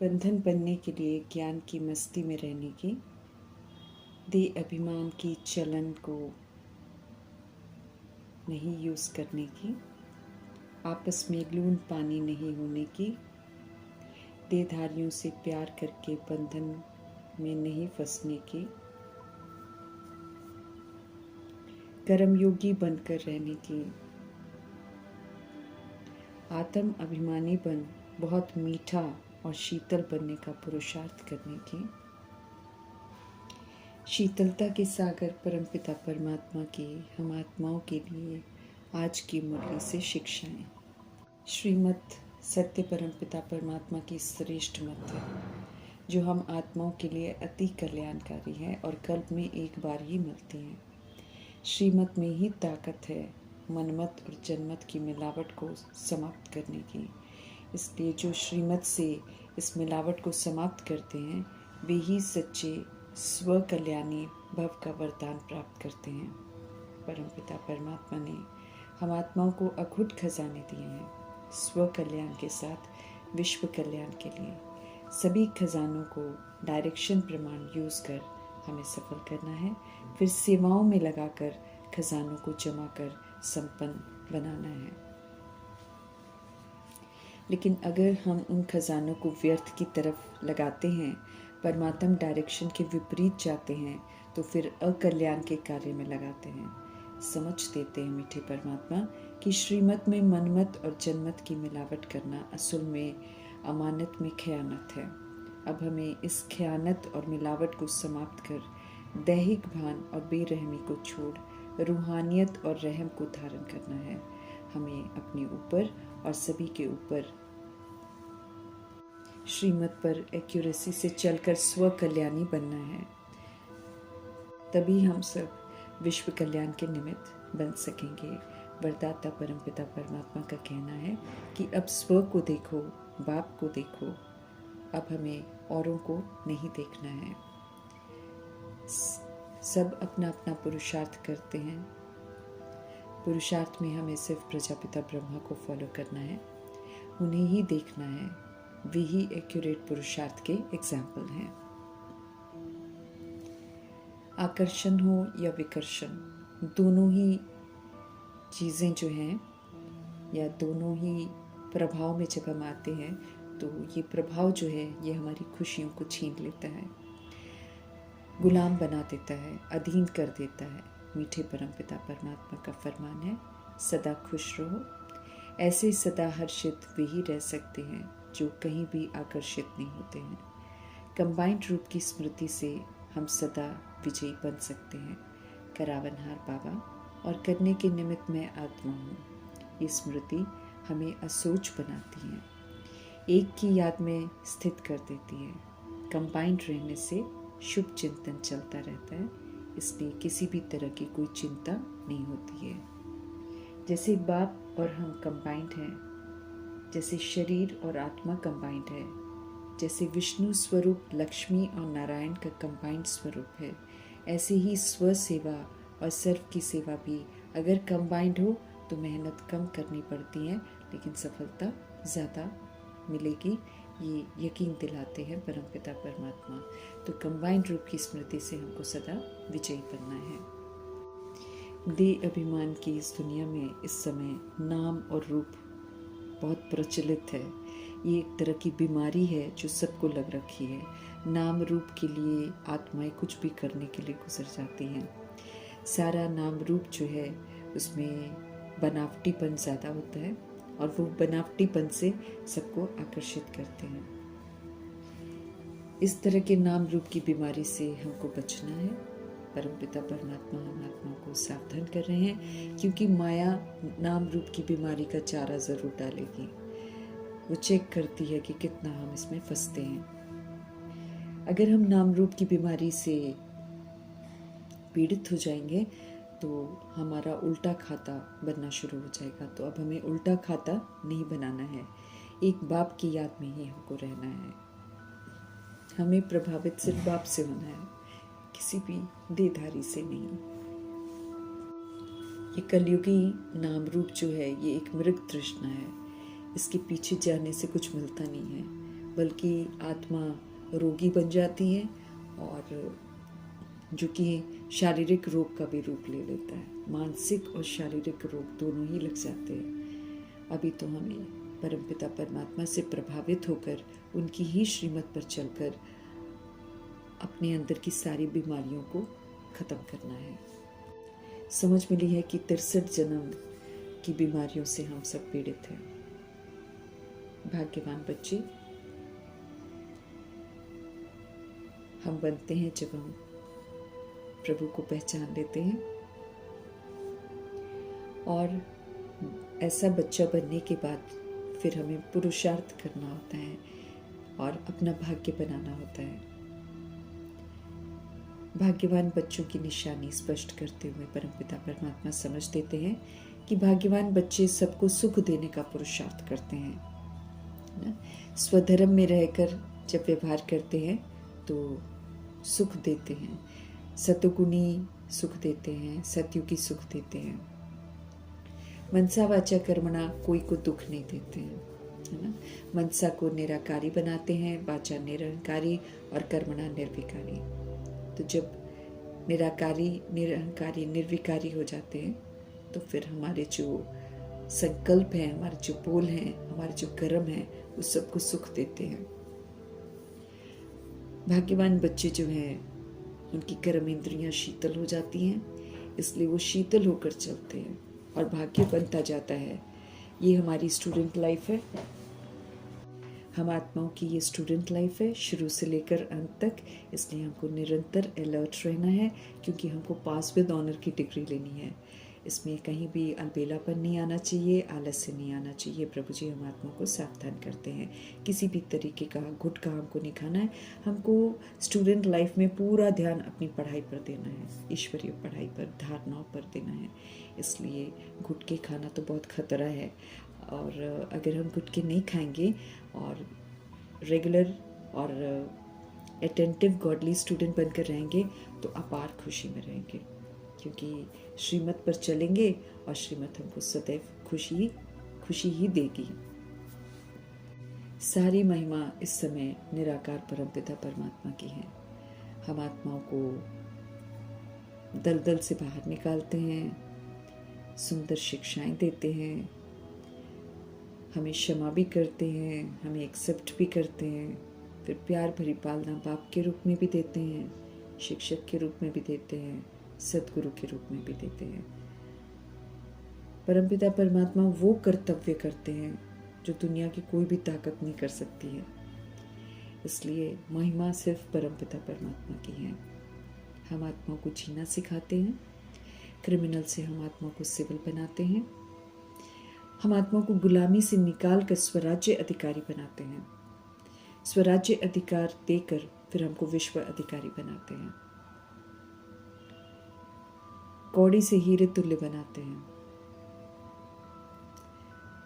बंधन बनने के लिए ज्ञान की मस्ती में रहने की, दे अभिमान की चलन को नहीं यूज़ करने की, आपस में लून पानी नहीं होने की, देहधारियों से प्यार करके बंधन में नहीं फंसने की, कर्मयोगी बनकर रहने की, आत्म अभिमानी बन बहुत मीठा और शीतल बनने का पुरुषार्थ करने की, शीतलता के सागर परमपिता परमात्मा की हम आत्माओं के लिए आज की मुरली से शिक्षाएं। श्रीमद् सत्य परमपिता परमात्मा की श्रेष्ठ मत है जो हम आत्माओं के लिए अति कल्याणकारी है और कल्प में एक बार ही मिलती है। श्रीमत में ही ताकत है मनमत और जन्मत की मिलावट को समाप्त करने की। इसलिए जो श्रीमत से इस मिलावट को समाप्त करते हैं वे ही सच्चे स्व कल्याणी भव का वरदान प्राप्त करते हैं। परमपिता परमात्मा ने हम आत्माओं को अखुट खजाने दिए हैं स्व कल्याण के साथ विश्व कल्याण के लिए। सभी खजानों को डायरेक्शन प्रमाण यूज़ कर हमें सफल करना है, फिर सेवाओं में लगाकर खजानों को जमा कर संपन्न बनाना है। लेकिन अगर हम उन खजानों को व्यर्थ की तरफ लगाते हैं, परमात्म डायरेक्शन के विपरीत जाते हैं, तो फिर अकल्याण के कार्य में लगाते हैं। समझ देते हैं मीठे परमात्मा कि श्रीमत में मनमत और जन्मत की मिलावट करना असल में अमानत में खयानत है। अब हमें इस खयानत और मिलावट को समाप्त कर दैहिक भान और बेरहमी को छोड़ रूहानियत और रहम को धारण करना है। हमें अपने ऊपर और सभी के ऊपर श्रीमत पर एक्यूरेसी से चलकर स्व कल्याणी बनना है। तभी हम सब विश्व कल्याण के निमित्त बन सकेंगे। वरदाता परमपिता परमात्मा का कहना है कि अब स्व को देखो, बाप को देखो, अब हमें औरों को नहीं देखना है। सब अपना अपना पुरुषार्थ करते हैं। पुरुषार्थ में हमें सिर्फ प्रजापिता ब्रह्मा को फॉलो करना है, उन्हें ही देखना है। वे ही एक्यूरेट पुरुषार्थ के एग्जाम्पल हैं। आकर्षण हो या विकर्षण, दोनों ही चीज़ें जो हैं या दोनों ही प्रभाव में जब हम आते हैं तो ये प्रभाव जो है ये हमारी खुशियों को छीन लेता है, गुलाम बना देता है, अधीन कर देता है। मीठे परमपिता परमात्मा का फरमान है सदा खुश रहो। ऐसे सदा हर्षित वे ही रह सकते हैं जो कहीं भी आकर्षित नहीं होते हैं। कंबाइंड रूप की स्मृति से हम सदा विजयी बन सकते हैं। करावनहार बाबा और करने के निमित्त मैं आत्मा हूँ, ये स्मृति हमें असोच बनाती है, एक की याद में स्थित कर देती है। कंबाइंड रहने से शुभ चिंतन चलता रहता है, इसलिए किसी भी तरह की कोई चिंता नहीं होती है। जैसे बाप और हम कंबाइंड हैं, जैसे शरीर और आत्मा कंबाइंड है, जैसे विष्णु स्वरूप लक्ष्मी और नारायण का कंबाइंड स्वरूप है, ऐसे ही स्व सेवा और सर्व की सेवा भी अगर कंबाइंड हो तो मेहनत कम करनी पड़ती है लेकिन सफलता ज़्यादा मिलेगी, ये यकीन दिलाते हैं परमपिता परमात्मा। तो कंबाइंड रूप की स्मृति से हमको सदा विजयी बनना है। देह अभिमान की इस दुनिया में इस समय नाम और रूप बहुत प्रचलित है। ये एक तरह की बीमारी है जो सबको लग रखी है। नाम रूप के लिए आत्माएं कुछ भी करने के लिए गुजर जाती हैं। सारा नाम रूप जो है उसमें बनावटीपन ज़्यादा होता है और वो बनावटीपन से सबको आकर्षित करते हैं। इस तरह के नाम रूप की बीमारी से हमको बचना है। परमपिता परमात्मा हम आत्मा को सावधान कर रहे हैं क्योंकि माया नाम रूप की बीमारी का चारा ज़रूर डालेगी। वो चेक करती है कि कितना हम इसमें फंसते हैं। अगर हम नाम रूप की बीमारी से पीड़ित हो जाएंगे तो हमारा उल्टा खाता बनना शुरू हो जाएगा। तो अब हमें उल्टा खाता नहीं बनाना है, एक बाप की याद में ही हमको रहना है। हमें प्रभावित सिर्फ बाप से होना है, किसी भी देहधारी से नहीं। ये कलयुगी नाम रूप जो है ये एक मृग तृष्णा है, इसके पीछे जाने से कुछ मिलता नहीं है। बल्कि आत्मा रोगी बन जाती है और जो कि शारीरिक रोग का भी रूप ले लेता है। मानसिक और शारीरिक रोग दोनों ही लग जाते हैं। अभी तो हमें परमपिता परमात्मा से प्रभावित होकर उनकी ही श्रीमत पर चलकर अपने अंदर की सारी बीमारियों को ख़त्म करना है। समझ मिली है कि 63 जन्म की बीमारियों से हम सब पीड़ित हैं। भाग्यवान बच्चे हम बनते हैं जब हम प्रभु को पहचान लेते हैं, और ऐसा बच्चा बनने के बाद फिर हमें पुरुषार्थ करना होता है और अपना भाग्य बनाना होता है। भाग्यवान बच्चों की निशानी स्पष्ट करते हुए परमपिता परमात्मा समझ देते हैं कि भाग्यवान बच्चे सबको सुख देने का पुरुषार्थ करते हैं ना। स्वधर्म में रहकर जब व्यवहार करते हैं तो सुख देते हैं, सतुगुणी सुख देते हैं, सतयुगी सुख देते हैं। मनसा वाचा कर्मणा कोई को दुख नहीं देते हैं, है ना। मनसा को निराकारी बनाते हैं, वाचा निरहंकारी और कर्मणा निर्विकारी। तो जब निराकारी, निरहंकारी, निर्विकारी हो जाते हैं तो फिर हमारे जो संकल्प हैं, हमारे जो बोल हैं, हमारे जो कर्म हैं, उस सबको सुख देते हैं। भाग्यवान बच्चे जो हैं उनकी कर्म इंद्रियां शीतल हो जाती हैं, इसलिए वो शीतल होकर चलते हैं और भाग्य बनता जाता है। ये हमारी स्टूडेंट लाइफ है, हम आत्माओं की ये स्टूडेंट लाइफ है शुरू से लेकर अंत तक। इसलिए हमको निरंतर अलर्ट रहना है, क्योंकि हमको पास विद ऑनर की डिग्री लेनी है। इसमें कहीं भी अलबेलापन नहीं आना चाहिए, आलस्य नहीं आना चाहिए। प्रभु जी हम आत्मा को सावधान करते हैं, किसी भी तरीके का गुटखा हमको नहीं खाना है। हमको स्टूडेंट लाइफ में पूरा ध्यान अपनी पढ़ाई पर देना है, ईश्वरीय पढ़ाई पर, धारणाओं पर देना है। इसलिए गुटखे खाना तो बहुत खतरा है, और अगर हम गुटखे नहीं खाएंगे और रेगुलर और अटेंटिव गॉडली स्टूडेंट बनकर रहेंगे तो अपार खुशी में रहेंगे, क्योंकि श्रीमत पर चलेंगे और श्रीमत हमको सदैव खुशी ही देगी। सारी महिमा इस समय निराकार परमपिता परमात्मा की है। हम आत्माओं को दलदल से बाहर निकालते हैं, सुंदर शिक्षाएं देते हैं, हमें क्षमा भी करते हैं, हमें एक्सेप्ट भी करते हैं, फिर प्यार भरी पालना बाप के रूप में भी देते हैं, शिक्षक के रूप में भी देते हैं, सदगुरु के रूप में भी देते हैं। परमपिता परमात्मा वो कर्तव्य करते हैं जो दुनिया की कोई भी ताकत नहीं कर सकती है। इसलिए महिमा सिर्फ परमपिता परमात्मा की है। हम आत्मा को जीना सिखाते हैं, क्रिमिनल से हम आत्मा को सिविल बनाते हैं, हम आत्मा को गुलामी से निकाल कर स्वराज्य अधिकारी बनाते हैं, स्वराज्य अधिकार देकर फिर हमको विश्व अधिकारी बनाते हैं, कौड़ी से हीरे तुल्य बनाते हैं,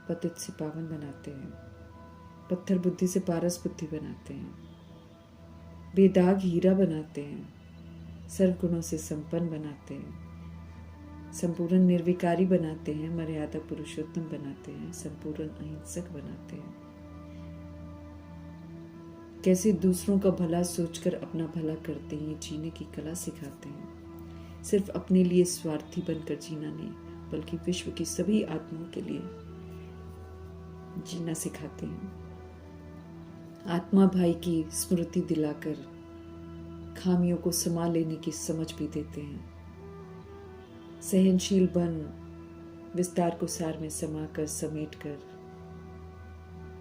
पतित से पावन बनाते हैं, पत्थर बुद्धि से पारस बुद्धि बनाते हैं, बेदाग हीरा बनाते हैं, सर्वगुणों से संपन्न बनाते हैं, संपूर्ण निर्विकारी बनाते हैं, मर्यादा पुरुषोत्तम बनाते हैं, संपूर्ण अहिंसक बनाते हैं। कैसे दूसरों का भला सोचकर अपना भला करते हैं, जीने की कला सिखाते हैं। सिर्फ अपने लिए स्वार्थी बनकर जीना नहीं, बल्कि विश्व की सभी आत्माओं के लिए जीना सिखाते हैं। आत्मा भाई की स्मृति दिलाकर खामियों को संभाल लेने की समझ भी देते हैं। सहनशील बन विस्तार को सार में समाकर, समेट कर,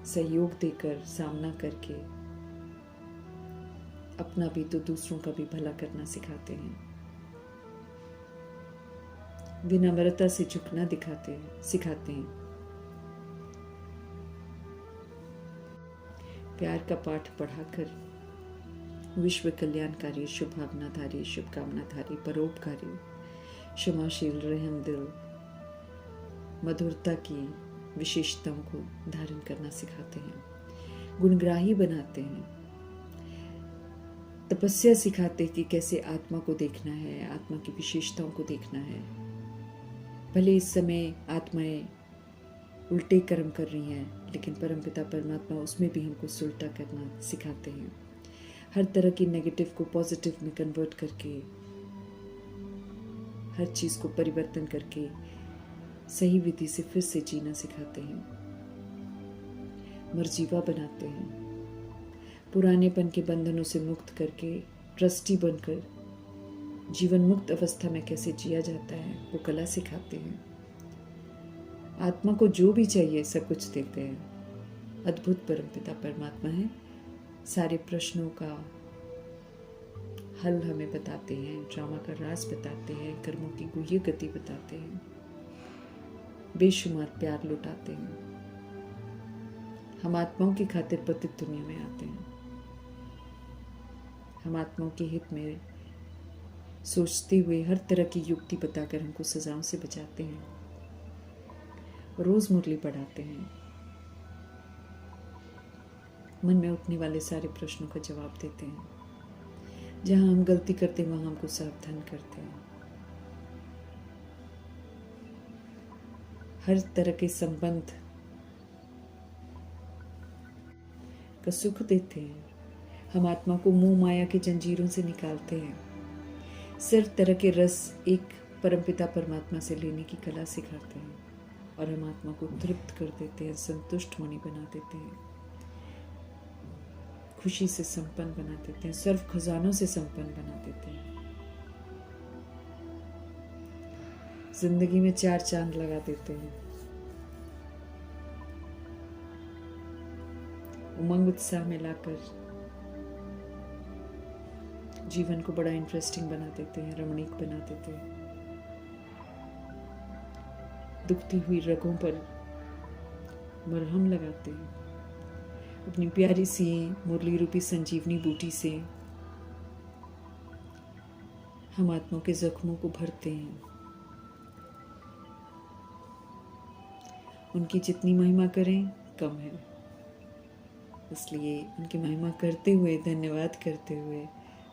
सहयोग देकर, सामना करके अपना भी तो दूसरों का भी भला करना सिखाते हैं। विनम्रता से झुकना सिखाते हैं। प्यार का पाठ पढ़ाकर विश्व कल्याणकारी, शुभ भावनाधारी, शुभकामनाधारी, परोपकारी, क्षमाशील, रहमदिल, मधुरता की विशेषताओं को धारण करना सिखाते हैं। गुणग्राही बनाते हैं। तपस्या सिखाते कि कैसे आत्मा को देखना है, आत्मा की विशेषताओं को देखना है। भले इस समय आत्माएं उल्टे कर्म कर रही हैं, लेकिन परमपिता परमात्मा उसमें भी हमको सुलटा करना सिखाते हैं। हर तरह की नेगेटिव को पॉजिटिव में कन्वर्ट करके, हर चीज़ को परिवर्तन करके सही विधि से फिर से जीना सिखाते हैं, मर्जीवा बनाते हैं। पुरानेपन के बंधनों से मुक्त करके ट्रस्टी बनकर जीवन मुक्त अवस्था में कैसे जिया जाता है वो कला सिखाते हैं। आत्मा को जो भी चाहिए सब कुछ देते हैं। अद्भुत परमपिता परमात्मा है। सारे प्रश्नों का हल हमें बताते हैं, ड्रामा का राज बताते हैं, कर्मों की गुह्य गति बताते हैं, बेशुमार प्यार लुटाते हैं। हम आत्माओं की खातिर पतित दुनिया में आते हैं। हम आत्माओं के हित में सोचते हुए हर तरह की युक्ति बताकर हमको सजाओं से बचाते हैं। रोज मुरली पढ़ाते हैं। मन में उठने वाले सारे प्रश्नों का जवाब देते हैं। जहां हम गलती करते हैं वहां हमको सावधान करते हैं। हर तरह के संबंध का सुख देते हैं। हम आत्मा को मोह माया की जंजीरों से निकालते हैं। सिर्फ तरह के रस एक परमपिता परमात्मा से लेने की कला सिखाते हैं और हम आत्मा को तृप्त कर देते हैं, संतुष्ट मणि बना देते हैं, खुशी से संपन्न बना देते हैं, सर्व खजानों से संपन्न बना देते हैं। जिंदगी में 4 चांद लगा देते हैं। उमंग उत्साह में लाकर जीवन को बड़ा इंटरेस्टिंग बना देते हैं, रमणीक बना देते हैं। दुखती हुई रगों पर मरहम लगाते हैं। अपनी प्यारी सी मुरली रूपी संजीवनी बूटी से हम आत्मा के जख्मों को भरते हैं। उनकी जितनी महिमा करें कम है, इसलिए उनकी महिमा करते हुए, धन्यवाद करते हुए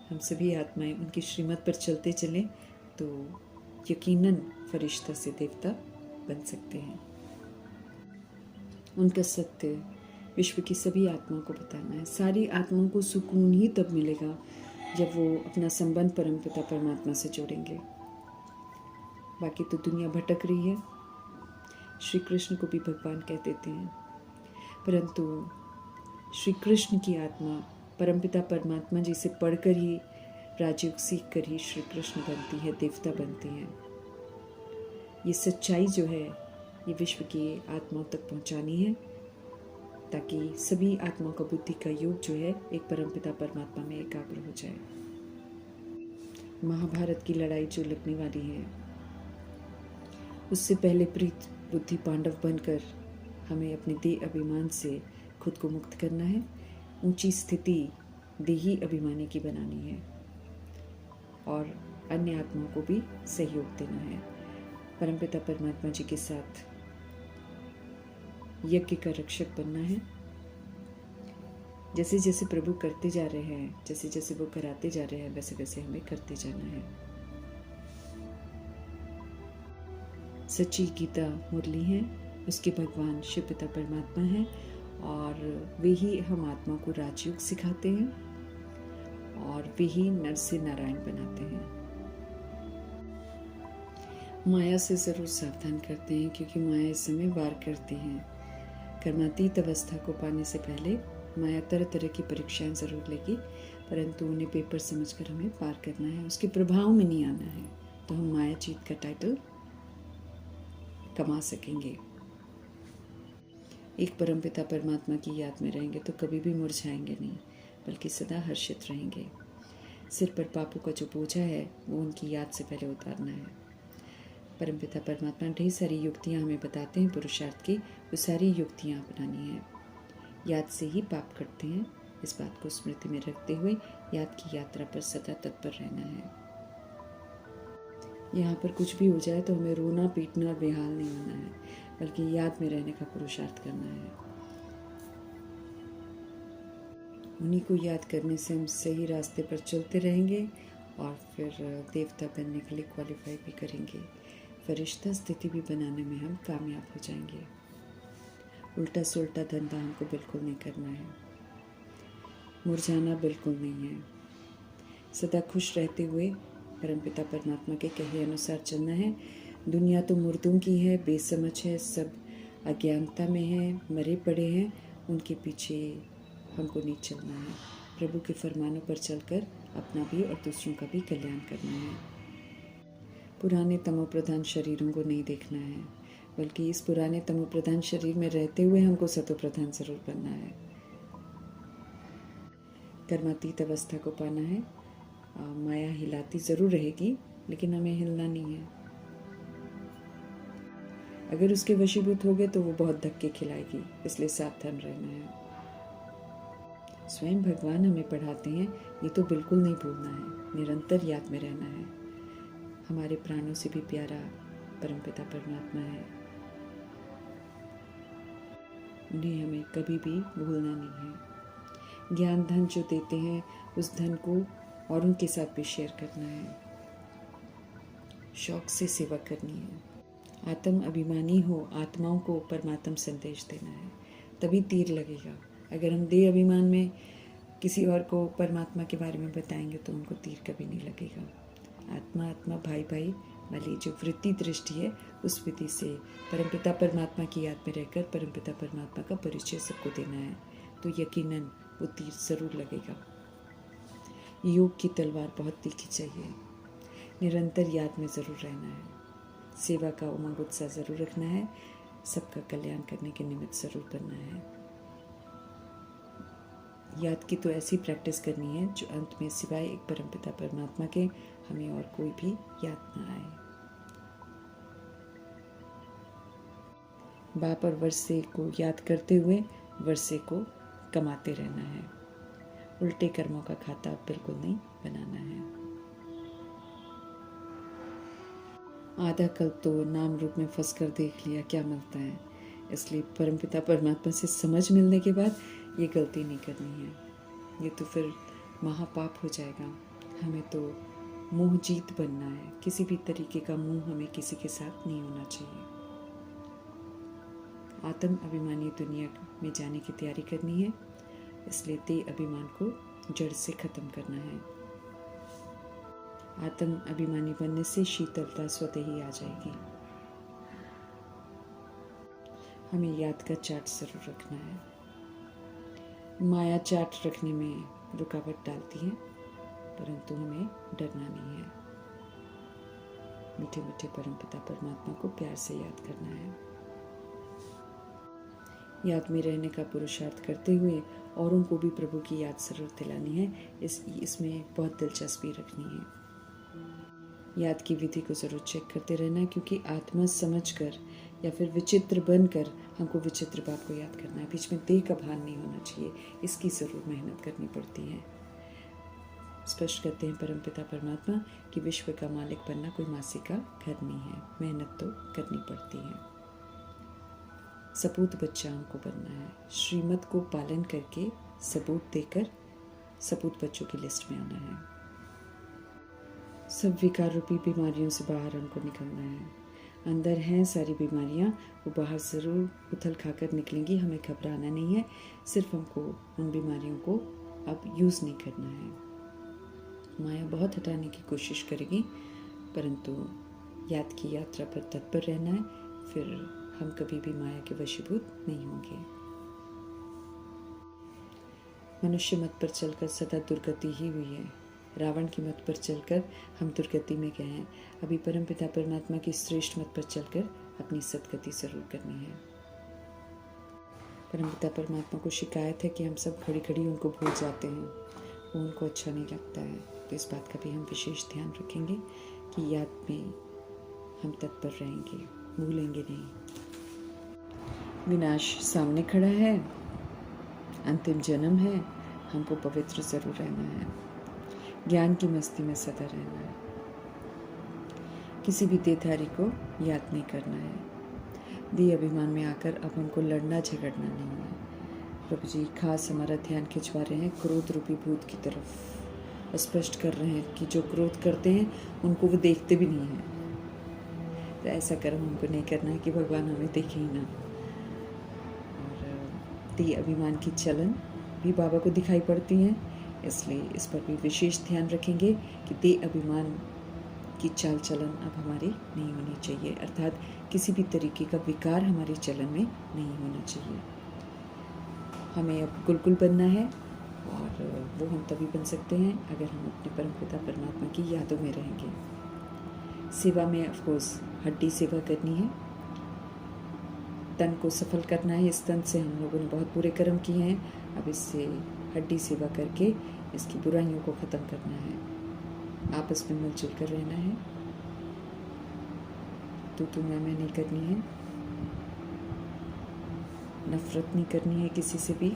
हम सभी आत्माएं उनकी श्रीमत पर चलते चलें तो यकीनन फरिश्ता से देवता बन सकते हैं। उनका सत्य विश्व की सभी आत्माओं को बताना है। सारी आत्माओं को सुकून ही तब मिलेगा जब वो अपना संबंध परमपिता परमात्मा से जोड़ेंगे। बाकी तो दुनिया भटक रही है। श्री कृष्ण को भी भगवान कह देते हैं, परंतु श्री कृष्ण की आत्मा परमपिता परमात्मा जी से पढ़कर ही, राजयोग सीख कर ही श्री कृष्ण बनती है, देवता बनती है। ये सच्चाई जो है ये विश्व की आत्माओं तक पहुंचानी है, ताकि सभी आत्माओं का बुद्धि का योग जो है एक परमपिता परमात्मा में एकाग्र हो जाए। महाभारत की लड़ाई जो लगने वाली है, उससे पहले प्रीत बुद्धि पांडव बनकर हमें अपने देह अभिमान से खुद को मुक्त करना है। ऊंची स्थिति देही अभिमानी की बनानी है और अन्य आत्माओं को भी सहयोग देना है। परमपिता परमात्मा जी के साथ यज्ञ का रक्षक बनना है। जैसे जैसे प्रभु करते जा रहे हैं, जैसे जैसे वो कराते जा रहे हैं, वैसे वैसे हमें करते जाना है। सच्ची गीता मुरली है, उसके भगवान शिव पिता परमात्मा है और वे ही हम आत्मा को राजयोग सिखाते हैं और वे ही नर से नारायण बनाते हैं। माया से जरूर सावधान करते हैं, क्योंकि माया इस समय वार करती हैं। कर्मातीत अवस्था को पाने से पहले माया तरह तरह की परीक्षाएं जरूर लेगी, परंतु उन्हें पेपर समझकर हमें पार करना है, उसके प्रभाव में नहीं आना है, तो हम माया जीत का टाइटल कमा सकेंगे। एक परमपिता परमात्मा की याद में रहेंगे तो कभी भी मुरझाएंगे नहीं, बल्कि सदा हर्षित रहेंगे। सिर पर पापों का जो बोझा है वो उनकी याद से पहले उतारना है। परमपिता परमात्मा ढेर सारी युक्तियाँ हमें बताते हैं पुरुषार्थ की, वो सारी युक्तियाँ अपनानी है। याद से ही पाप कटते हैं, इस बात को स्मृति में रखते हुए याद की यात्रा पर सदा तत्पर रहना है। यहाँ पर कुछ भी हो जाए तो हमें रोना पीटना और बेहाल नहीं होना है, बल्कि याद में रहने का पुरुषार्थ करना है। उन्हीं को याद करने से हम सही रास्ते पर चलते रहेंगे और फिर देवता बनने के लिए क्वालिफाई भी करेंगे। फरिश्ता स्थिति भी बनाने में हम कामयाब हो जाएंगे। उल्टा सुल्टा धंधा हमको बिल्कुल नहीं करना है, मुरझाना बिल्कुल नहीं है। सदा खुश रहते हुए परमपिता परमात्मा के कहे अनुसार चलना है। दुनिया तो मुर्दों की है, बेसमझ है, सब अज्ञानता में है, मरे पड़े हैं, उनके पीछे हमको नहीं चलना है। प्रभु के फरमानों पर चलकर अपना भी और दूसरों का भी कल्याण करना है। पुराने तमोप्रधान शरीरों को नहीं देखना है, बल्कि इस पुराने तमोप्रधान शरीर में रहते हुए हमको सतोप्रधान जरूर बनना है। कर्मातीत अवस्था को पाना है। माया हिलाती ज़रूर रहेगी, लेकिन हमें हिलना नहीं है। अगर उसके वशीभूत हो गए तो वो बहुत धक्के खिलाएगी, इसलिए सावधान रहना है। स्वयं भगवान हमें पढ़ाते हैं, ये तो बिल्कुल नहीं भूलना है, निरंतर याद में रहना है। हमारे प्राणों से भी प्यारा परमपिता परमात्मा है, उन्हें हमें कभी भी भूलना नहीं है। ज्ञान धन जो देते हैं, उस धन को और उनके साथ भी शेयर करना है। शौक से सेवा करनी है। आत्म अभिमानी हो, आत्माओं को परमात्म संदेश देना है, तभी तीर लगेगा। अगर हम देह अभिमान में किसी और को परमात्मा के बारे में बताएंगे तो उनको तीर कभी नहीं लगेगा। आत्मा आत्मा भाई भाई वाली जो वृत्ति दृष्टि है, उस विधि से परमपिता परमात्मा की याद में रहकर परमपिता परमात्मा का परिचय सबको देना है, तो यकीनन वो तीर ज़रूर लगेगा। योग की तलवार बहुत तीखी चाहिए। निरंतर याद में ज़रूर रहना है। सेवा का उमंग उत्साह ज़रूर रखना है। सबका कल्याण करने के निमित्त ज़रूर बनना है। याद की तो ऐसी प्रैक्टिस करनी है जो अंत में सिवाय एक परमपिता परमात्मा के हमें और कोई भी याद ना आए। बाप और वर्षे को याद करते हुए वर्षे को कमाते रहना है। उल्टे कर्मों का खाता बिल्कुल नहीं बनाना है। आधा कल तो नाम रूप में फंस कर देख लिया क्या मिलता है, इसलिए परमपिता परमात्मा से समझ मिलने के बाद ये गलती नहीं करनी है। ये तो फिर महापाप हो जाएगा। हमें तो मोह जीत बनना है। किसी भी तरीके का मोह हमें किसी के साथ नहीं होना चाहिए। आत्म अभिमानी दुनिया में जाने की तैयारी करनी है, इसलिए देह अभिमान को जड़ से खत्म करना है। आत्म अभिमानी बनने से शीतलता स्वतः ही आ जाएगी। हमें याद का चार्ट जरूर रखना है। माया चार्ट रखने में रुकावट डालती है, परंतु हमें डरना नहीं है। मीठे मीठे परमपिता परमात्मा को प्यार से याद करना है। याद में रहने का पुरुषार्थ करते हुए औरों को भी प्रभु की याद जरूर दिलानी है। इसमें बहुत दिलचस्पी रखनी है। याद की विधि को जरूर चेक करते रहना है, क्योंकि आत्मा समझकर या फिर विचित्र बनकर हमको विचित्र बात को याद करना है। बीच में देह का भान नहीं होना चाहिए। इसकी ज़रूर मेहनत करनी पड़ती है। स्पष्ट करते हैं परमपिता परमात्मा कि विश्व का मालिक बनना कोई मासी का घर नहीं है, मेहनत तो करनी पड़ती है। सपूत बच्चा हमको बनना है। श्रीमत को पालन करके सबूत देकर सपूत बच्चों की लिस्ट में आना है। सब विकार रूपी बीमारियों से बाहर हमको निकलना है। अंदर हैं सारी बीमारियां, वो बाहर ज़रूर उथल खाकर निकलेंगी। हमें घबराना नहीं है। सिर्फ हमको उन बीमारियों को अब यूज़ नहीं करना है। माया बहुत हटाने की कोशिश करेगी, परंतु याद की यात्रा पर तत्पर रहना है। फिर हम कभी भी माया के वशीभूत नहीं होंगे। मनुष्य मत पर चलकर सदा दुर्गति ही हुई है। रावण की मत पर चलकर हम दुर्गति में गए हैं। अभी परमपिता परमात्मा की श्रेष्ठ मत पर चलकर अपनी सदगति जरूर करनी है। परमपिता परमात्मा को शिकायत है कि हम सब घड़ी घड़ी उनको भूल जाते हैं। वो उनको अच्छा नहीं लगता है, तो इस बात का भी हम विशेष ध्यान रखेंगे कि याद में हम तत्पर रहेंगे, भूलेंगे नहीं। विनाश सामने खड़ा है, अंतिम जन्म है, हमको पवित्र जरूर रहना है। ज्ञान की मस्ती में सदा रहना है। किसी भी देहधारी को याद नहीं करना है। देह अभिमान में आकर अब हमको लड़ना झगड़ना नहीं है। प्रभु जी खास हमारा ध्यान खिंचवा रहे हैं क्रोध रूपी भूत की तरफ। स्पष्ट कर रहे हैं कि जो क्रोध करते हैं उनको वो देखते भी नहीं हैं। तो ऐसा कर्म हमको नहीं करना है कि भगवान हमें देखे ही ना। देह अभिमान की चलन भी बाबा को दिखाई पड़ती हैं, इसलिए इस पर भी विशेष ध्यान रखेंगे कि देह अभिमान की चाल चलन अब हमारी नहीं होनी चाहिए, अर्थात किसी भी तरीके का विकार हमारे चलन में नहीं होना चाहिए। हमें अब गुलकुल बनना है और वो हम तभी बन सकते हैं अगर हम अपने परमपिता परमात्मा की यादों में रहेंगे। सेवा में ऑफ कोर्स हड्डी सेवा करनी है, तन को सफल करना है। इस तन से हम लोगों ने बहुत बुरे कर्म किए हैं, अब इससे हड्डी सेवा करके इसकी बुराइयों को ख़त्म करना है। आपस में मिलजुल कर रहना है, तू मैं नहीं करनी है, नफरत नहीं करनी है किसी से भी।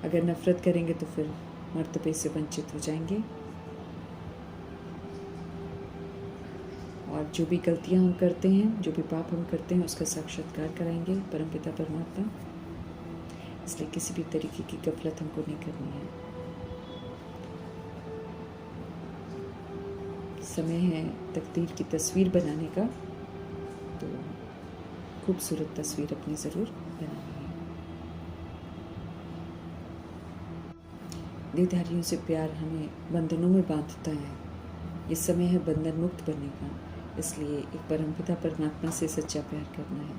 अगर नफरत करेंगे तो फिर मर्तबे से वंचित हो जाएंगे। और जो भी गलतियां हम करते हैं, जो भी पाप हम करते हैं, उसका साक्षात्कार कराएंगे परमपिता परमात्मा। इसलिए किसी भी तरीके की गफलत हमको नहीं करनी है। समय है तकदीर की तस्वीर बनाने का, तो खूबसूरत तस्वीर अपनी ज़रूर बनानी है। देहधारियों से प्यार हमें बंधनों में बांधता है। ये समय है बंधन मुक्त बनने का, इसलिए एक परमपिता परमात्मा से सच्चा प्यार करना है।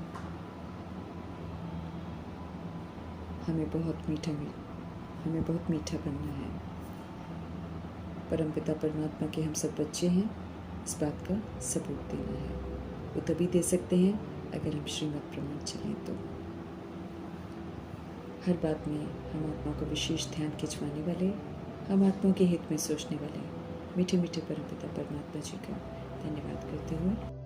हमें बहुत मीठा बनना है। परमपिता परमात्मा के हम सब बच्चे हैं, इस बात का सबूत देना है। वो तभी दे सकते हैं अगर हम श्रीमद् प्रमाण चलें तो। हर बात में हम आत्मा को विशेष ध्यान खिंचवाने वाले, हम आत्मा के हित में सोचने वाले मीठे मीठे परमपिता परमात्मा जी का धन्यवाद करते हुए